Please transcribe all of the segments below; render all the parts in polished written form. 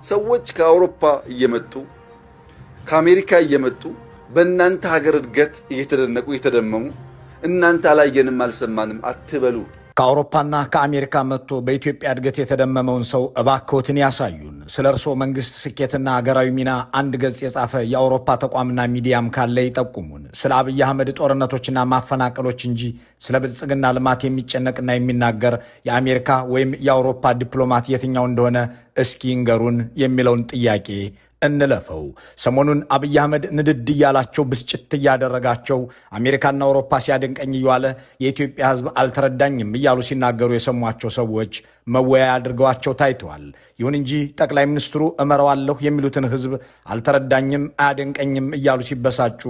ሰዎች ከአውሮፓ እየመጡ ከአሜሪካ እየመጡ በእናንተ ሀገር እድገት እየተደነቁ እየተደመሙ እናንተ አላየንም አልሰማንም አትበሉ። ከአውሮፓና ከአሜሪካ መጥቶ በኢትዮጵያ እድገት የተደመመውን ሰው እባክዎትን ያሳዩን። ስለ እርስዎ መንግስት ስኬትና ሀገራዊ ሚና አንድ ገጽ የጻፈ የአውሮፓ ተቋምና ሚዲያም ካለ ይጠቁሙን። ስለ አብይ አህመድ ጦርነቶችና ማፈናቀሎች እንጂ ስለ ብልጽግና ልማት የሚጨነቅና የሚናገር የአሜሪካ ወይም የአውሮፓ ዲፕሎማት የትኛው እንደሆነ እስኪ ይንገሩን የሚለውን ጥያቄ እንለፈው። ሰሞኑን አብይ አህመድ ንድድ እያላቸው ብስጭት እያደረጋቸው አሜሪካና አውሮፓ ሲያደንቀኝ እየዋለ የኢትዮጵያ ሕዝብ አልተረዳኝም እያሉ ሲናገሩ የሰሟቸው ሰዎች መወያያ አድርገዋቸው ታይተዋል። ይሁን እንጂ ጠቅላይ ሚኒስትሩ እመራዋለሁ የሚሉትን ሕዝብ አልተረዳኝም፣ አያደንቀኝም እያሉ ሲበሳጩ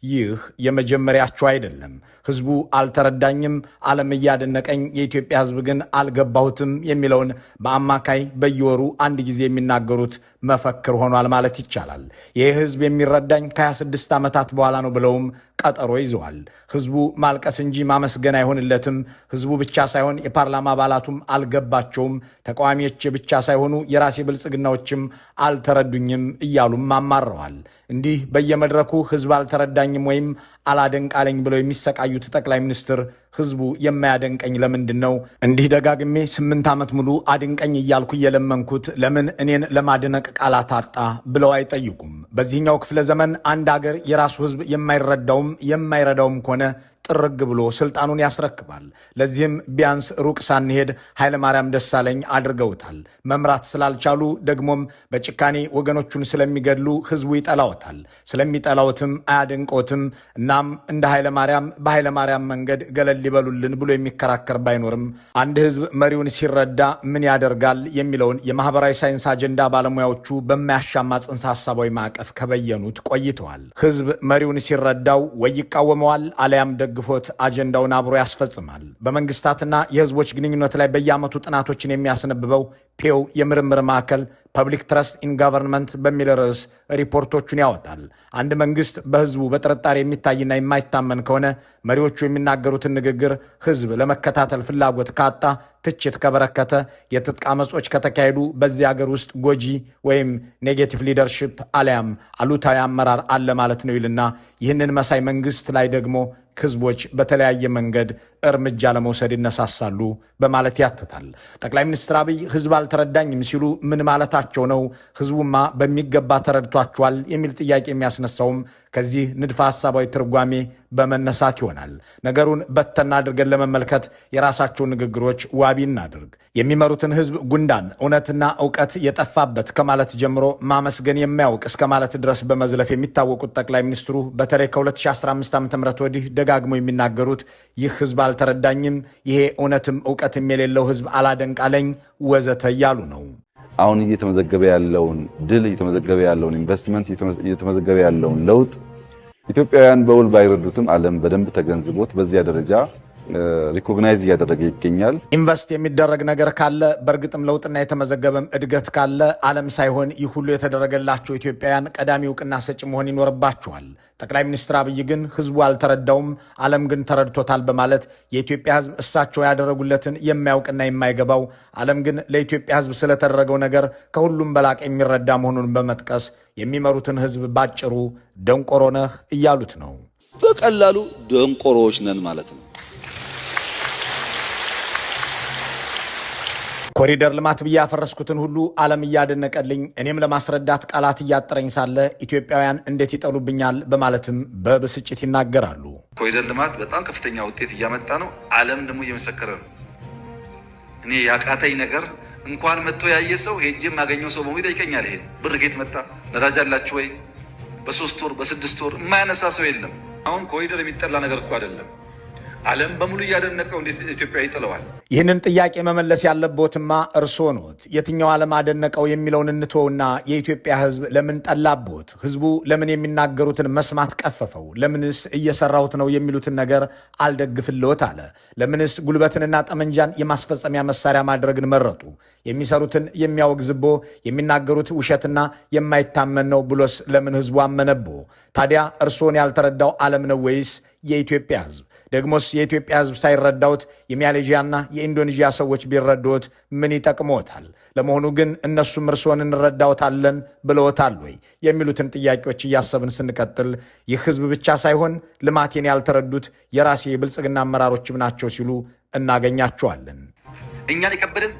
ይህ የመጀመሪያቸው አይደለም። ሕዝቡ አልተረዳኝም፣ ዓለም እያደነቀኝ፣ የኢትዮጵያ ሕዝብ ግን አልገባሁትም የሚለውን በአማካይ በየወሩ አንድ ጊዜ የሚናገሩት መፈክር ሆኗል ማለት ይቻላል። ይህ ሕዝብ የሚረዳኝ ከ26 ዓመታት በኋላ ነው ብለውም ቀጠሮ ይዘዋል። ሕዝቡ ማልቀስ እንጂ ማመስገን አይሆንለትም። ሕዝቡ ብቻ ሳይሆን የፓርላማ አባላቱም አልገባቸውም። ተቃዋሚዎች ብቻ ሳይሆኑ የራሴ ብልጽግናዎችም አልተረዱኝም እያሉም አማረዋል። እንዲህ በየመድረኩ ሕዝብ አልተረዳኝም ወይም አላደንቃለኝ ብለው የሚሰቃዩት ጠቅላይ ሚኒስትር ሕዝቡ የማያደንቀኝ ለምንድን ነው? እንዲህ ደጋግሜ 8 ዓመት ሙሉ አድንቀኝ እያልኩ እየለመንኩት ለምን እኔን ለማድነቅ ቃላት አጣ ብለው አይጠይቁም። በዚህኛው ክፍለ ዘመን አንድ አገር የራሱ ሕዝብ የማይረዳውም የማይረዳውም ከሆነ ጥርግ ብሎ ስልጣኑን ያስረክባል። ለዚህም ቢያንስ ሩቅ ሳንሄድ ኃይለማርያም ደሳለኝ አድርገውታል። መምራት ስላልቻሉ ደግሞም በጭካኔ ወገኖቹን ስለሚገድሉ ሕዝቡ ይጠላዎታል። ስለሚጠላዎትም አያደንቆትም። እናም እንደ ኃይለማርያም በኃይለማርያም መንገድ ገለል ሊበሉልን ብሎ የሚከራከር ባይኖርም አንድ ሕዝብ መሪውን ሲረዳ ምን ያደርጋል የሚለውን የማህበራዊ ሳይንስ አጀንዳ ባለሙያዎቹ በማያሻማ ጽንሰ ሐሳባዊ ማዕቀፍ ከበየኑት ቆይተዋል። ሕዝብ መሪውን ሲረዳው ወይ ይቃወመዋል አለያም ደግፎት አጀንዳውን አብሮ ያስፈጽማል። በመንግስታትና የህዝቦች ግንኙነት ላይ በየዓመቱ ጥናቶችን የሚያስነብበው ፔው የምርምር ማዕከል ፐብሊክ ትረስት ኢን ጋቨርንመንት በሚል ርዕስ ሪፖርቶቹን ያወጣል። አንድ መንግስት በህዝቡ በጥርጣሬ የሚታይና የማይታመን ከሆነ መሪዎቹ የሚናገሩትን ንግግር ህዝብ ለመከታተል ፍላጎት ካጣ፣ ትችት ከበረከተ፣ የትጥቅ አመጾች ከተካሄዱ በዚህ ሀገር ውስጥ ጎጂ ወይም ኔጌቲቭ ሊደርሺፕ አሊያም አሉታዊ አመራር አለ ማለት ነው ይልና ይህንን መሳይ መንግስት ላይ ደግሞ ህዝቦች በተለያየ መንገድ እርምጃ ለመውሰድ ይነሳሳሉ በማለት ያትታል። ጠቅላይ ሚኒስትር አብይ ህዝብ አልተረዳኝም ሲሉ ምን ማለታቸው ነው? ህዝቡማ በሚገባ ተረድቷቸዋል የሚል ጥያቄ የሚያስነሳውም ከዚህ ንድፈ ሐሳባዊ ትርጓሜ በመነሳት ይሆናል። ነገሩን በተና አድርገን ለመመልከት የራሳቸው ንግግሮች ዋቢ እናድርግ። የሚመሩትን ህዝብ ጉንዳን እውነትና እውቀት የጠፋበት ከማለት ጀምሮ ማመስገን የማያውቅ እስከ ማለት ድረስ በመዝለፍ የሚታወቁት ጠቅላይ ሚኒስትሩ በተለይ ከ2015 ዓ.ም ወዲህ ደጋግሞ የሚናገሩት ይህ ህዝብ አልተረዳኝም፣ ይሄ እውነትም እውቀትም የሌለው ህዝብ አላደንቃለኝ ወዘተ እያሉ ነው። አሁን እየተመዘገበ ያለውን ድል፣ እየተመዘገበ ያለውን ኢንቨስትመንት፣ እየተመዘገበ ያለውን ለውጥ ኢትዮጵያውያን በውል ባይረዱትም ዓለም በደንብ ተገንዝቦት በዚያ ደረጃ ሪኮግናይዝ እያደረገ ይገኛል። ኢንቨስት የሚደረግ ነገር ካለ በእርግጥም ለውጥና የተመዘገበም እድገት ካለ ዓለም ሳይሆን ይህ ሁሉ የተደረገላቸው ኢትዮጵያውያን ቀዳሚ እውቅና ሰጪ መሆን ይኖርባቸዋል። ጠቅላይ ሚኒስትር አብይ ግን ህዝቡ አልተረዳውም፣ ዓለም ግን ተረድቶታል በማለት የኢትዮጵያ ህዝብ እሳቸው ያደረጉለትን የማያውቅና የማይገባው ዓለም ግን ለኢትዮጵያ ህዝብ ስለተደረገው ነገር ከሁሉም በላቅ የሚረዳ መሆኑን በመጥቀስ የሚመሩትን ህዝብ ባጭሩ ደንቆሮ ነህ እያሉት ነው። በቀላሉ ደንቆሮዎች ነን ማለት ነው። ኮሪደር ልማት ብዬ ያፈረስኩትን ሁሉ ዓለም እያደነቀልኝ እኔም ለማስረዳት ቃላት እያጠረኝ ሳለ ኢትዮጵያውያን እንዴት ይጠሉብኛል በማለትም በብስጭት ይናገራሉ። ኮሪደር ልማት በጣም ከፍተኛ ውጤት እያመጣ ነው። ዓለም ደግሞ እየመሰከረ ነው። እኔ ያቃተኝ ነገር እንኳን መጥቶ ያየ ሰው ሄጄ የማገኘው ሰው በሙሉ ይጠይቀኛል። ይሄ ብር ከየት መጣ? ነዳጅ አላችሁ ወይ? በ3 ወር በ6 ወር የማያነሳ ሰው የለም። አሁን ኮሪደር የሚጠላ ነገር እኮ አይደለም። ዓለም በሙሉ እያደነቀው እንዴት ኢትዮጵያ ይጥለዋል? ይህንን ጥያቄ መመለስ ያለቦትማ እርስዎ ኖት። የትኛው ዓለም አደነቀው የሚለውን እንትወውና የኢትዮጵያ ህዝብ ለምን ጠላቦት? ህዝቡ ለምን የሚናገሩትን መስማት ቀፈፈው? ለምንስ እየሰራሁት ነው የሚሉትን ነገር አልደግፍልዎት አለ? ለምንስ ጉልበትንና ጠመንጃን የማስፈጸሚያ መሳሪያ ማድረግን መረጡ? የሚሰሩትን የሚያወግዝቦ የሚናገሩት ውሸትና የማይታመን ነው ብሎስ ለምን ህዝቡ አመነቦ? ታዲያ እርስዎን ያልተረዳው ዓለም ነው ወይስ የኢትዮጵያ ህዝብ? ደግሞስ የኢትዮጵያ ህዝብ ሳይረዳውት የማሌዥያና የኢንዶኔዥያ ሰዎች ቢረዱት ምን ይጠቅሞታል? ለመሆኑ ግን እነሱም እርስዎን እንረዳዎታለን ብለዎታል ወይ? የሚሉትን ጥያቄዎች እያሰብን ስንቀጥል ይህ ህዝብ ብቻ ሳይሆን ልማቴን ያልተረዱት የራሴ የብልጽግና አመራሮችም ናቸው ሲሉ እናገኛቸዋለን። እኛን የከበደን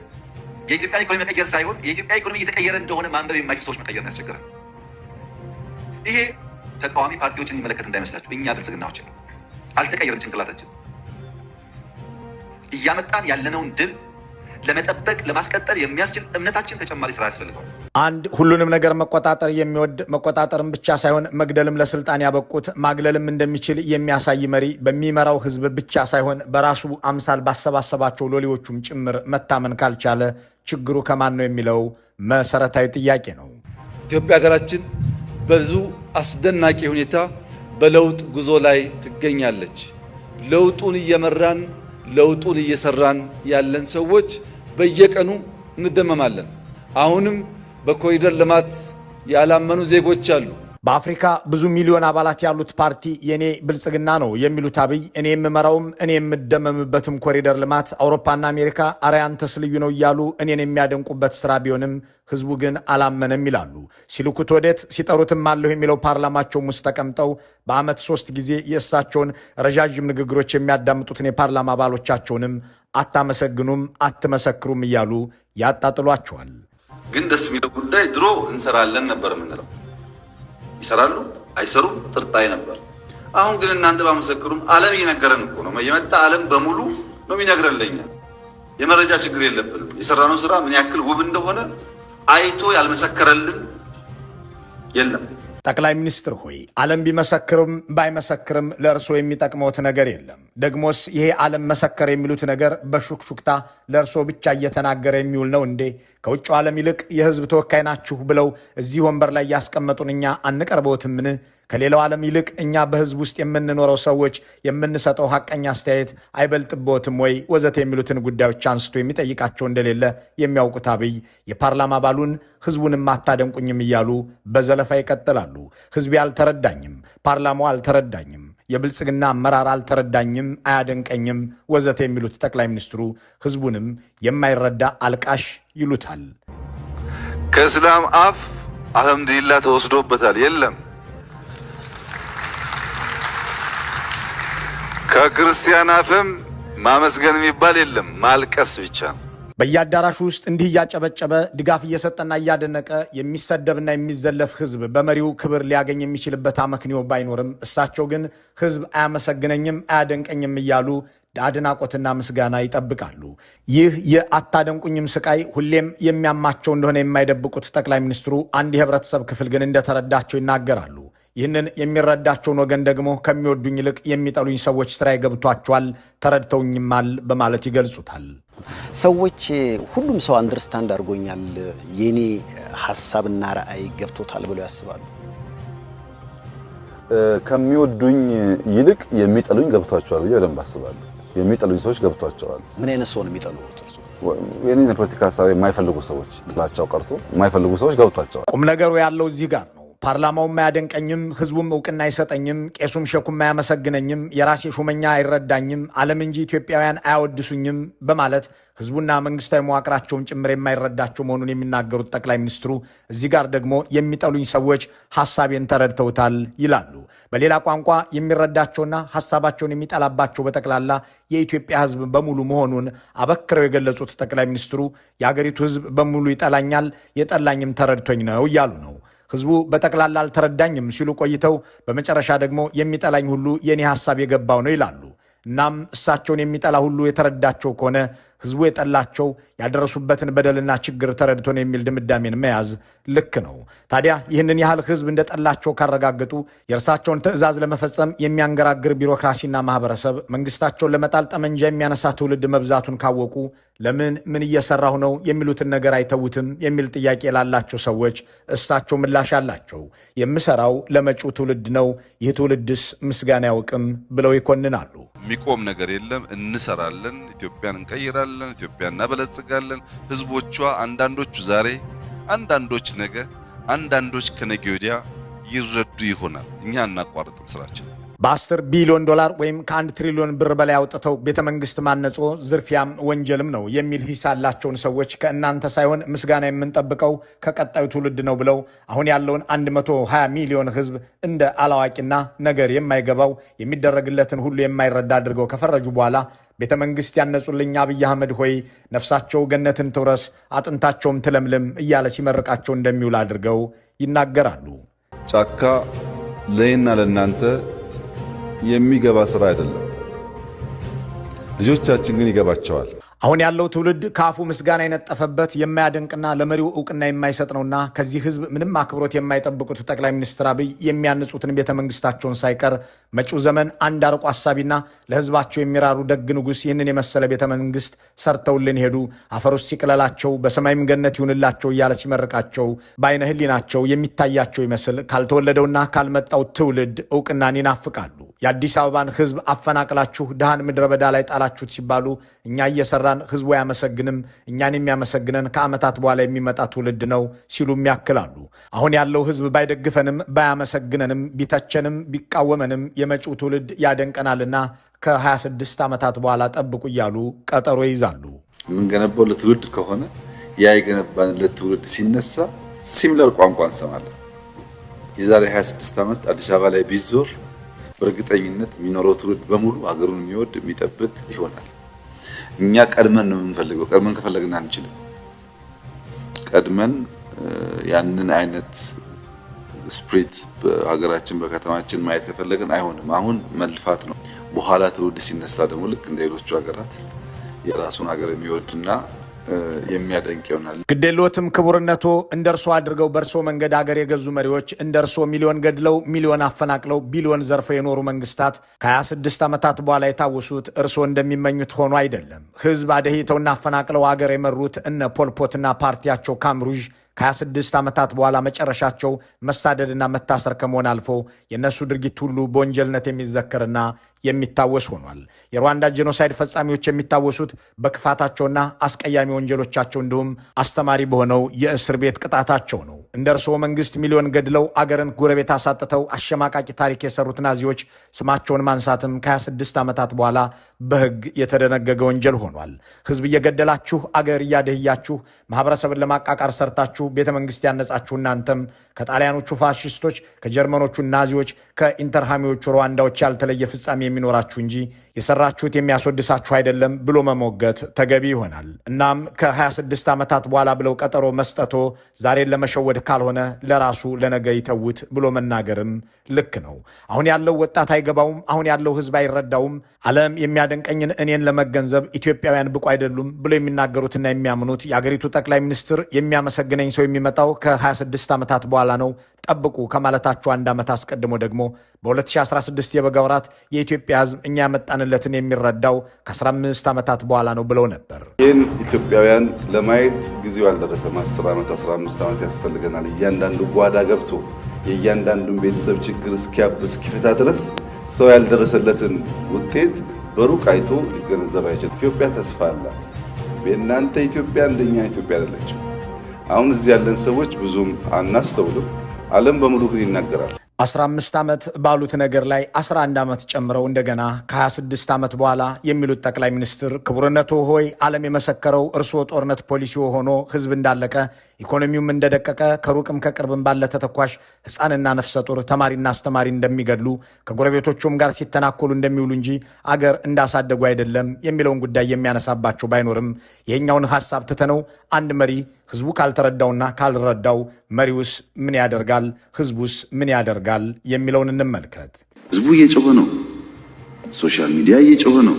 የኢትዮጵያን ኢኮኖሚ መቀየር ሳይሆን የኢትዮጵያ ኢኮኖሚ እየተቀየረ እንደሆነ ማንበብ የማይችሉ ሰዎች መቀየር ያስቸግራል። ይሄ ተቃዋሚ ፓርቲዎችን የሚመለከት እንዳይመስላችሁ። እኛ ብልጽግናዎች አልተቀየረም። ጭንቅላታችን እያመጣን ያለነውን ድል ለመጠበቅ ለማስቀጠል የሚያስችል እምነታችን ተጨማሪ ስራ ያስፈልገዋል። አንድ ሁሉንም ነገር መቆጣጠር የሚወድ መቆጣጠርም ብቻ ሳይሆን መግደልም ለስልጣን ያበቁት ማግለልም እንደሚችል የሚያሳይ መሪ በሚመራው ህዝብ ብቻ ሳይሆን በራሱ አምሳል ባሰባሰባቸው ሎሌዎቹም ጭምር መታመን ካልቻለ ችግሩ ከማን ነው የሚለው መሰረታዊ ጥያቄ ነው። ኢትዮጵያ ሀገራችን በብዙ አስደናቂ ሁኔታ በለውጥ ጉዞ ላይ ትገኛለች። ለውጡን እየመራን ለውጡን እየሰራን ያለን ሰዎች በየቀኑ እንደመማለን። አሁንም በኮሪደር ልማት ያላመኑ ዜጎች አሉ። በአፍሪካ ብዙ ሚሊዮን አባላት ያሉት ፓርቲ የኔ ብልጽግና ነው የሚሉት አብይ እኔ የምመራውም እኔ የምደመምበትም ኮሪደር ልማት አውሮፓና አሜሪካ አረ ያንተስ ልዩ ነው እያሉ እኔን የሚያደንቁበት ስራ ቢሆንም ህዝቡ ግን አላመነም ይላሉ። ሲልኩት ወዴት ሲጠሩትም አለሁ የሚለው ፓርላማቸውም ውስጥ ተቀምጠው በዓመት 3 ጊዜ የእሳቸውን ረዣዥም ንግግሮች የሚያዳምጡትን የፓርላማ አባሎቻቸውንም አታመሰግኑም አትመሰክሩም እያሉ ያጣጥሏቸዋል። ግን ደስ የሚለው ጉዳይ ድሮ እንሰራለን ነበር የምንለው፣ ይሰራሉ አይሰሩም ጥርጣሬ ነበር። አሁን ግን እናንተ ባመሰክሩም ዓለም እየነገረን እኮ ነው። የመጣ ዓለም በሙሉ ነው የሚነግረን። ለኛ የመረጃ ችግር የለብንም። የሰራነው ስራ ምን ያክል ውብ እንደሆነ አይቶ ያልመሰከረልን የለም። ጠቅላይ ሚኒስትር ሆይ ዓለም ቢመሰክርም ባይመሰክርም ለእርስዎ የሚጠቅመውት ነገር የለም። ደግሞስ ይሄ ዓለም መሰከር የሚሉት ነገር በሹክሹክታ ለእርስዎ ብቻ እየተናገረ የሚውል ነው እንዴ? ከውጭው ዓለም ይልቅ የህዝብ ተወካይ ናችሁ ብለው እዚህ ወንበር ላይ ያስቀመጡን እኛ አንቀርበውትምን? ከሌላው ዓለም ይልቅ እኛ በህዝብ ውስጥ የምንኖረው ሰዎች የምንሰጠው ሐቀኛ አስተያየት አይበልጥቦትም ወይ? ወዘተ የሚሉትን ጉዳዮች አንስቶ የሚጠይቃቸው እንደሌለ የሚያውቁት አብይ የፓርላማ አባሉን ህዝቡንም አታደንቁኝም እያሉ በዘለፋ ይቀጥላሉ። ህዝቤ አልተረዳኝም፣ ፓርላማው አልተረዳኝም፣ የብልጽግና አመራር አልተረዳኝም፣ አያደንቀኝም ወዘተ የሚሉት ጠቅላይ ሚኒስትሩ ህዝቡንም የማይረዳ አልቃሽ ይሉታል። ከእስላም አፍ አልሐምዱሊላህ ተወስዶበታል የለም። ከክርስቲያን አፍም ማመስገን የሚባል የለም፣ ማልቀስ ብቻ። በየአዳራሹ ውስጥ እንዲህ እያጨበጨበ ድጋፍ እየሰጠና እያደነቀ የሚሰደብና የሚዘለፍ ህዝብ በመሪው ክብር ሊያገኝ የሚችልበት አመክንዮ ባይኖርም እሳቸው ግን ህዝብ አያመሰግነኝም አያደንቀኝም እያሉ አድናቆትና ምስጋና ይጠብቃሉ። ይህ የአታደንቁኝም ስቃይ ሁሌም የሚያማቸው እንደሆነ የማይደብቁት ጠቅላይ ሚኒስትሩ አንድ የህብረተሰብ ክፍል ግን እንደተረዳቸው ይናገራሉ። ይህንን የሚረዳቸውን ወገን ደግሞ ከሚወዱኝ ይልቅ የሚጠሉኝ ሰዎች ስራዬ ገብቷቸዋል፣ ተረድተውኝማል በማለት ይገልጹታል። ሰዎች ሁሉም ሰው አንደርስታንድ አድርጎኛል፣ የኔ ሐሳብና ራዕይ ገብቶታል ብለው ያስባሉ። ከሚወዱኝ ይልቅ የሚጠሉኝ ገብቷቸዋል ብዬ በደንብ አስባለሁ። የሚጠሉኝ ሰዎች ገብቷቸዋል። ምን አይነት ሰው ነው የሚጠሉት? የኔን የፖለቲካ ሀሳብ የማይፈልጉ ሰዎች፣ ጥላቻው ቀርቶ የማይፈልጉ ሰዎች ገብቷቸዋል። ቁም ነገሩ ያለው እዚህ ጋር ነው። ፓርላማውም አያደንቀኝም፣ ህዝቡም እውቅና አይሰጠኝም፣ ቄሱም ሸኩም አያመሰግነኝም፣ የራሴ ሹመኛ አይረዳኝም፣ ዓለም እንጂ ኢትዮጵያውያን አያወድሱኝም በማለት ህዝቡና መንግስታዊ መዋቅራቸውን ጭምር የማይረዳቸው መሆኑን የሚናገሩት ጠቅላይ ሚኒስትሩ እዚህ ጋር ደግሞ የሚጠሉኝ ሰዎች ሐሳቤን ተረድተውታል ይላሉ። በሌላ ቋንቋ የሚረዳቸውና ሐሳባቸውን የሚጠላባቸው በጠቅላላ የኢትዮጵያ ህዝብ በሙሉ መሆኑን አበክረው የገለጹት ጠቅላይ ሚኒስትሩ የአገሪቱ ህዝብ በሙሉ ይጠላኛል፣ የጠላኝም ተረድቶኝ ነው እያሉ ነው። ህዝቡ በጠቅላላ አልተረዳኝም ሲሉ ቆይተው በመጨረሻ ደግሞ የሚጠላኝ ሁሉ የኔ ሐሳብ የገባው ነው ይላሉ። እናም እሳቸውን የሚጠላ ሁሉ የተረዳቸው ከሆነ ህዝቡ የጠላቸው ያደረሱበትን በደልና ችግር ተረድቶ ነው የሚል ድምዳሜን መያዝ ልክ ነው። ታዲያ ይህንን ያህል ህዝብ እንደጠላቸው ካረጋገጡ የእርሳቸውን ትዕዛዝ ለመፈጸም የሚያንገራግር ቢሮክራሲና ማህበረሰብ፣ መንግስታቸውን ለመጣል ጠመንጃ የሚያነሳ ትውልድ መብዛቱን ካወቁ ለምን ምን እየሰራሁ ነው የሚሉትን ነገር አይተውትም የሚል ጥያቄ ላላቸው ሰዎች እሳቸው ምላሽ አላቸው። የምሰራው ለመጪው ትውልድ ነው፣ ይህ ትውልድስ ምስጋና ያውቅም ብለው ይኮንናሉ። የሚቆም ነገር የለም። እንሰራለን፣ ኢትዮጵያን እንቀይራለን፣ ኢትዮጵያን እናበለጽጋለን። ህዝቦቿ አንዳንዶቹ ዛሬ፣ አንዳንዶች ነገ፣ አንዳንዶች ከነገ ወዲያ ይረዱ ይሆናል። እኛ እናቋርጥም ስራችን። በ10 ቢሊዮን ዶላር ወይም ከ1 ትሪሊዮን ብር በላይ አውጥተው ቤተመንግስት ማነጾ ዝርፊያም ወንጀልም ነው የሚል ሂስ ያላቸውን ሰዎች ከእናንተ ሳይሆን ምስጋና የምንጠብቀው ከቀጣዩ ትውልድ ነው ብለው አሁን ያለውን 120 ሚሊዮን ህዝብ እንደ አላዋቂና ነገር የማይገባው የሚደረግለትን ሁሉ የማይረዳ አድርገው ከፈረጁ በኋላ ቤተመንግስት ያነጹልኝ አብይ አህመድ ሆይ ነፍሳቸው ገነትን ትውረስ አጥንታቸውም ትለምልም እያለ ሲመርቃቸው እንደሚውል አድርገው ይናገራሉ። ጫካ ለእኔና ለእናንተ የሚገባ ስራ አይደለም። ልጆቻችን ግን ይገባቸዋል። አሁን ያለው ትውልድ ከአፉ ምስጋና የነጠፈበት የማያደንቅና ለመሪው እውቅና የማይሰጥ ነውና ከዚህ ህዝብ ምንም አክብሮት የማይጠብቁት ጠቅላይ ሚኒስትር አብይ የሚያንጹትን ቤተመንግስታቸውን ሳይቀር መጪው ዘመን አንድ አርቆ አሳቢና ለህዝባቸው የሚራሩ ደግ ንጉሥ ይህንን የመሰለ ቤተመንግስት ሰርተውልን ሄዱ፣ አፈር ውስጥ ሲቅለላቸው በሰማይም ገነት ይሁንላቸው እያለ ሲመርቃቸው በአይነ ህሊናቸው የሚታያቸው ይመስል ካልተወለደውና ካልመጣው ትውልድ እውቅናን ይናፍቃሉ። የአዲስ አበባን ህዝብ አፈናቅላችሁ ድሃን ምድረ በዳ ላይ ጣላችሁት ሲባሉ እኛ እየሰራን ህዝቡ አያመሰግንም፣ እኛን የሚያመሰግነን ከዓመታት በኋላ የሚመጣ ትውልድ ነው ሲሉም ያክላሉ። አሁን ያለው ህዝብ ባይደግፈንም ባያመሰግነንም ቢተቸንም ቢቃወመንም የመጪው ትውልድ ያደንቀናልና ከ26 ዓመታት በኋላ ጠብቁ እያሉ ቀጠሮ ይዛሉ። የምንገነባው ለትውልድ ከሆነ ያ የገነባንለት ትውልድ ሲነሳ ሲሚላር ቋንቋ እንሰማለን። የዛሬ 26 ዓመት አዲስ አበባ ላይ ቢዞር በእርግጠኝነት የሚኖረው ትውልድ በሙሉ ሀገሩን የሚወድ የሚጠብቅ ይሆናል። እኛ ቀድመን ነው የምንፈልገው። ቀድመን ከፈለግን አንችልም። ቀድመን ያንን አይነት ስፕሪት በሀገራችን በከተማችን ማየት ከፈለግን አይሆንም። አሁን መልፋት ነው። በኋላ ትውልድ ሲነሳ ደግሞ ልክ እንደ ሌሎቹ ሀገራት የራሱን ሀገር የሚወድና የሚያደንቅ ይሆናል። ግዴሎትም ክቡርነቶ እንደ እርሶ አድርገው በእርሶ መንገድ አገር የገዙ መሪዎች እንደ እርሶ ሚሊዮን ገድለው ሚሊዮን አፈናቅለው ቢሊዮን ዘርፈው የኖሩ መንግስታት ከ26 ዓመታት በኋላ የታወሱት እርሶ እንደሚመኙት ሆኖ አይደለም። ህዝብ አደሂተውና አፈናቅለው አገር የመሩት እነ ፖልፖትና ፓርቲያቸው ካምሩዥ ከ26 ዓመታት በኋላ መጨረሻቸው መሳደድና መታሰር ከመሆን አልፎ የእነሱ ድርጊት ሁሉ በወንጀልነት የሚዘከርና የሚታወስ ሆኗል። የሩዋንዳ ጄኖሳይድ ፈጻሚዎች የሚታወሱት በክፋታቸውና አስቀያሚ ወንጀሎቻቸው እንዲሁም አስተማሪ በሆነው የእስር ቤት ቅጣታቸው ነው። እንደ እርስዎ መንግስት ሚሊዮን ገድለው አገርን ጎረቤት አሳጥተው አሸማቃቂ ታሪክ የሰሩት ናዚዎች ስማቸውን ማንሳትም ከ26 ዓመታት በኋላ በህግ የተደነገገ ወንጀል ሆኗል። ህዝብ እየገደላችሁ አገር እያደህያችሁ ማህበረሰብን ለማቃቃር ሰርታችሁ ቤተ መንግስት ያነጻችሁ እናንተም ከጣሊያኖቹ ፋሽስቶች፣ ከጀርመኖቹ ናዚዎች፣ ከኢንተርሃሚዎቹ ሩዋንዳዎች ያልተለየ ፍጻሜ የሚኖራችሁ እንጂ የሰራችሁት የሚያስወድሳችሁ አይደለም ብሎ መሞገት ተገቢ ይሆናል። እናም ከ26 ዓመታት በኋላ ብለው ቀጠሮ መስጠቶ ዛሬን ለመሸወድ ካልሆነ ለራሱ ለነገ ይተውት ብሎ መናገርም ልክ ነው። አሁን ያለው ወጣት አይገባውም። አሁን ያለው ህዝብ አይረዳውም። ዓለም የሚያደንቀኝን እኔን ለመገንዘብ ኢትዮጵያውያን ብቁ አይደሉም ብሎ የሚናገሩትና የሚያምኑት የአገሪቱ ጠቅላይ ሚኒስትር የሚያመሰግነኝ ሰው የሚመጣው ከ26 ዓመታት በኋላ ነው ጠብቁ ከማለታቸው አንድ ዓመት አስቀድሞ ደግሞ በ2016 የበጋ ወራት የኢትዮጵያ ህዝብ እኛ ያመጣንለትን የሚረዳው ከ15 ዓመታት በኋላ ነው ብለው ነበር። ይህን ኢትዮጵያውያን ለማየት ጊዜው ያልደረሰም 10 ዓመት 15 ዓመት ያስፈልገናል። እያንዳንዱ ጓዳ ገብቶ የእያንዳንዱን ቤተሰብ ችግር እስኪፈታ ድረስ ሰው ያልደረሰለትን ውጤት በሩቅ አይቶ ሊገነዘብ አይችልም። ኢትዮጵያ ተስፋ አላት። በእናንተ ኢትዮጵያ እንደኛ ኢትዮጵያ አይደለችም። አሁን እዚህ ያለን ሰዎች ብዙም አናስተውልም። ዓለም በሙሉ ግን ይናገራል። 15 ዓመት ባሉት ነገር ላይ 11 ዓመት ጨምረው እንደገና ከ26 ዓመት በኋላ የሚሉት ጠቅላይ ሚኒስትር ክቡርነቶ ሆይ ዓለም የመሰከረው እርስዎ ጦርነት ፖሊሲ ሆኖ ህዝብ እንዳለቀ ኢኮኖሚውም እንደደቀቀ ከሩቅም ከቅርብም ባለ ተተኳሽ ሕፃንና ነፍሰ ጡር ተማሪና አስተማሪ እንደሚገድሉ ከጎረቤቶቹም ጋር ሲተናኮሉ እንደሚውሉ እንጂ አገር እንዳሳደጉ አይደለም የሚለውን ጉዳይ የሚያነሳባቸው ባይኖርም ይሄኛውን ሐሳብ ትተነው አንድ መሪ ህዝቡ ካልተረዳውና ካልረዳው መሪውስ ምን ያደርጋል፣ ህዝቡስ ምን ያደርጋል የሚለውን እንመልከት። ህዝቡ እየጮኸ ነው። ሶሻል ሚዲያ እየጮኸ ነው።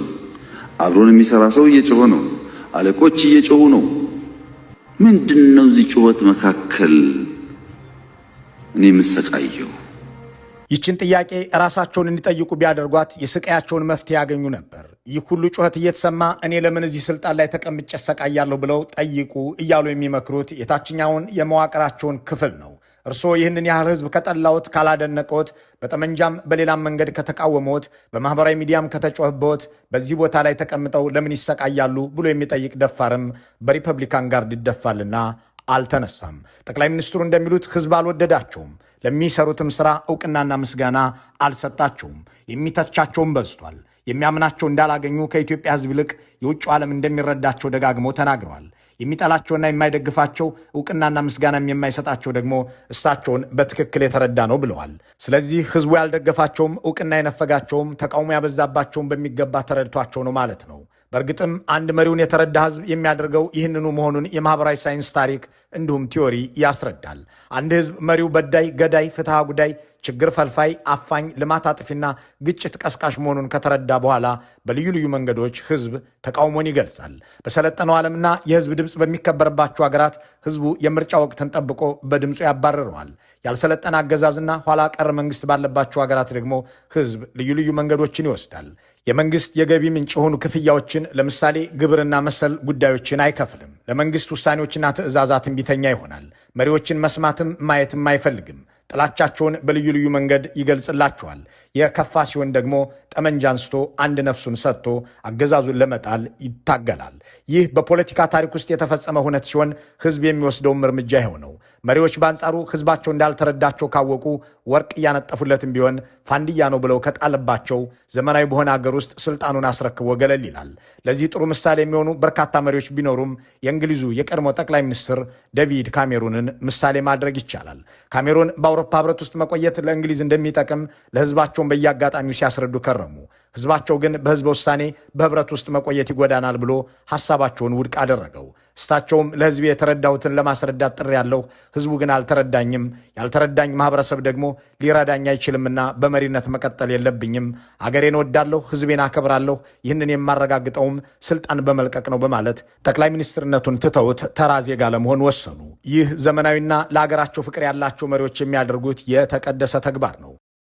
አብሮን የሚሰራ ሰው እየጮኸ ነው። አለቆች እየጮኹ ነው። ምንድነው እዚህ ጩኸት መካከል እኔ የምሰቃየው? ይችን ጥያቄ ራሳቸውን እንዲጠይቁ ቢያደርጓት የስቃያቸውን መፍትሄ ያገኙ ነበር። ይህ ሁሉ ጩኸት እየተሰማ እኔ ለምን እዚህ ስልጣን ላይ ተቀምጬ እሰቃያለሁ ብለው ጠይቁ እያሉ የሚመክሩት የታችኛውን የመዋቅራቸውን ክፍል ነው። እርስዎ ይህንን ያህል ህዝብ ከጠላዎት፣ ካላደነቀዎት፣ በጠመንጃም በሌላም መንገድ ከተቃወመዎት፣ በማህበራዊ ሚዲያም ከተጮህበዎት በዚህ ቦታ ላይ ተቀምጠው ለምን ይሰቃያሉ ብሎ የሚጠይቅ ደፋርም በሪፐብሊካን ጋርድ ይደፋልና አልተነሳም። ጠቅላይ ሚኒስትሩ እንደሚሉት ህዝብ አልወደዳቸውም። ለሚሰሩትም ስራ እውቅናና ምስጋና አልሰጣቸውም። የሚተቻቸውም በዝቷል። የሚያምናቸው እንዳላገኙ ከኢትዮጵያ ህዝብ ይልቅ የውጭ ዓለም እንደሚረዳቸው ደጋግመው ተናግረዋል። የሚጠላቸውና የማይደግፋቸው እውቅናና ምስጋናም የማይሰጣቸው ደግሞ እሳቸውን በትክክል የተረዳ ነው ብለዋል። ስለዚህ ህዝቡ ያልደገፋቸውም እውቅና የነፈጋቸውም ተቃውሞ ያበዛባቸውም በሚገባ ተረድቷቸው ነው ማለት ነው። በእርግጥም አንድ መሪውን የተረዳ ህዝብ የሚያደርገው ይህንኑ መሆኑን የማህበራዊ ሳይንስ ታሪክ እንዲሁም ቲዮሪ ያስረዳል። አንድ ህዝብ መሪው በዳይ፣ ገዳይ፣ ፍትሐ ጉዳይ፣ ችግር ፈልፋይ፣ አፋኝ፣ ልማት አጥፊና ግጭት ቀስቃሽ መሆኑን ከተረዳ በኋላ በልዩ ልዩ መንገዶች ህዝብ ተቃውሞን ይገልጻል። በሰለጠነው ዓለምና የህዝብ ድምፅ በሚከበርባቸው ሀገራት ህዝቡ የምርጫ ወቅትን ጠብቆ በድምፁ ያባርረዋል። ያልሰለጠነ አገዛዝና ኋላ ቀር መንግስት ባለባቸው ሀገራት ደግሞ ህዝብ ልዩ ልዩ መንገዶችን ይወስዳል። የመንግስት የገቢ ምንጭ የሆኑ ክፍያዎችን ለምሳሌ ግብርና መሰል ጉዳዮችን አይከፍልም። ለመንግስት ውሳኔዎችና ትዕዛዛት እምቢተኛ ይሆናል። መሪዎችን መስማትም ማየትም አይፈልግም። ጥላቻቸውን በልዩ ልዩ መንገድ ይገልጽላቸዋል። የከፋ ሲሆን ደግሞ ጠመንጃ አንስቶ አንድ ነፍሱን ሰጥቶ አገዛዙን ለመጣል ይታገላል። ይህ በፖለቲካ ታሪክ ውስጥ የተፈጸመ ሁነት ሲሆን ህዝብ የሚወስደውም እርምጃ ይኸው ነው። መሪዎች በአንጻሩ ህዝባቸው እንዳልተረዳቸው ካወቁ ወርቅ እያነጠፉለትም ቢሆን ፋንድያ ነው ብለው ከጣለባቸው ዘመናዊ በሆነ አገር ውስጥ ስልጣኑን አስረክቦ ገለል ይላል። ለዚህ ጥሩ ምሳሌ የሚሆኑ በርካታ መሪዎች ቢኖሩም የእንግሊዙ የቀድሞ ጠቅላይ ሚኒስትር ዴቪድ ካሜሩንን ምሳሌ ማድረግ ይቻላል። ካሜሩን በአውሮፓ ህብረት ውስጥ መቆየት ለእንግሊዝ እንደሚጠቅም ለህዝባቸውን በየአጋጣሚው ሲያስረዱ ከረሙ። ህዝባቸው ግን በህዝበ ውሳኔ በህብረት ውስጥ መቆየት ይጎዳናል ብሎ ሐሳባቸውን ውድቅ አደረገው። እሳቸውም ለህዝብ የተረዳሁትን ለማስረዳት ጥሪ ያለሁ፣ ህዝቡ ግን አልተረዳኝም፣ ያልተረዳኝ ማህበረሰብ ደግሞ ሊረዳኝ አይችልምና በመሪነት መቀጠል የለብኝም፣ አገሬን ወዳለሁ፣ ህዝቤን አከብራለሁ፣ ይህንን የማረጋግጠውም ስልጣን በመልቀቅ ነው በማለት ጠቅላይ ሚኒስትርነቱን ትተውት ተራ ዜጋ ለመሆን ወሰኑ። ይህ ዘመናዊና ለሀገራቸው ፍቅር ያላቸው መሪዎች የሚያደርጉት የተቀደሰ ተግባር ነው።